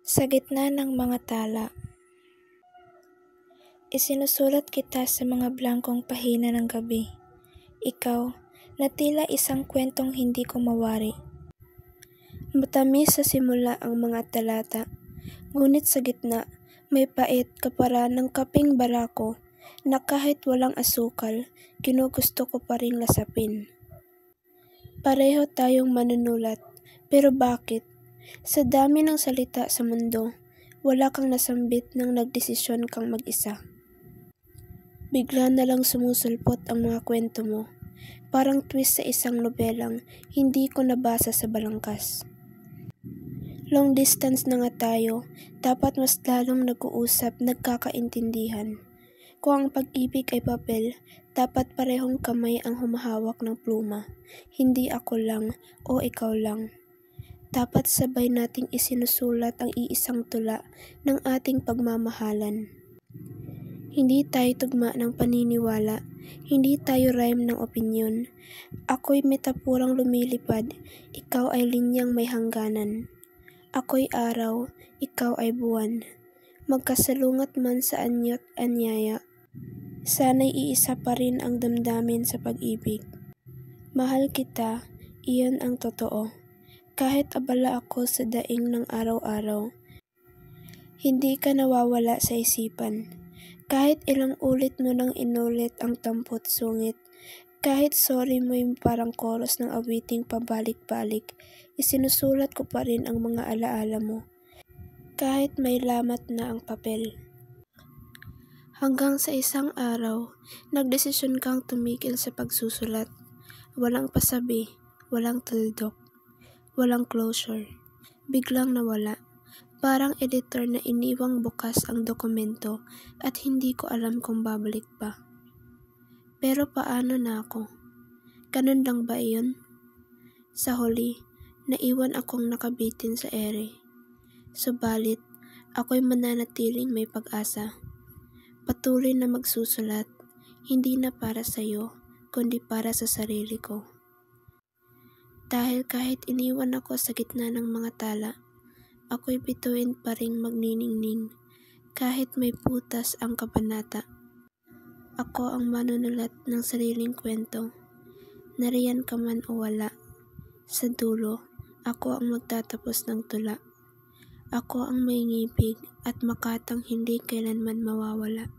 Sa gitna ng mga tala, isinusulat kita sa mga blangkong pahina ng gabi. Ikaw, na tila isang kwentong hindi ko mawari. Matamis sa simula ang mga talata, ngunit sa gitna, may pait kapara ng kaping barako na kahit walang asukal, ginugusto ko pa ring lasapin. Pareho tayong manunulat, pero bakit? Sa dami ng salita sa mundo, wala kang nasambit nang nagdesisyon kang mag-isa. Bigla na lang sumusulpot ang mga kwento mo, parang twist sa isang nobelang hindi ko nabasa sa balangkas. Long distance na nga tayo, dapat mas lalong nag-uusap, nagkakaintindihan. Kung ang pag-ibig ay papel, dapat parehong kamay ang humahawak ng pluma. Hindi ako lang o ikaw lang. Dapat sabay nating isinusulat ang iisang tula ng ating pagmamahalan. Hindi tayo tugma ng paniniwala, hindi tayo rhyme ng opinyon. Ako'y metapurang lumilipad, ikaw ay linyang may hangganan. Ako'y araw, ikaw ay buwan. Magkasalungat man sa anyo't anyaya, sana'y iisa pa rin ang damdamin sa pag-ibig. Mahal kita, iyon ang totoo. Kahit abala ako sa daing ng araw-araw, hindi ka nawawala sa isipan. Kahit ilang ulit mo nang inulit ang tampot sungit, kahit sorry mo yung parang chorus ng awiting pabalik-balik, isinusulat ko pa rin ang mga alaala mo. Kahit may lamat na ang papel. Hanggang sa isang araw, nagdesisyon kang tumigil sa pagsusulat. Walang pasabi, walang tuldok, walang closure. Biglang nawala. Parang editor na iniwang bukas ang dokumento at hindi ko alam kung babalik pa. Pero paano na ako? Ganun lang ba iyon? Sa huli, naiwan akong nakabitin sa ere. Subalit, ako'y mananatiling may pag-asa. Patuloy na magsusulat, hindi na para sa'yo, kundi para sa sarili ko. Dahil kahit iniwan ako sa gitna ng mga tala, ako'y bituin pa ring magniningning, kahit may putas ang kabanata. Ako ang manunulat ng sariling kwento, nariyan ka man o wala. Sa dulo, ako ang magtatapos ng tula. Ako ang may ngibig at makatang hindi kailanman mawawala.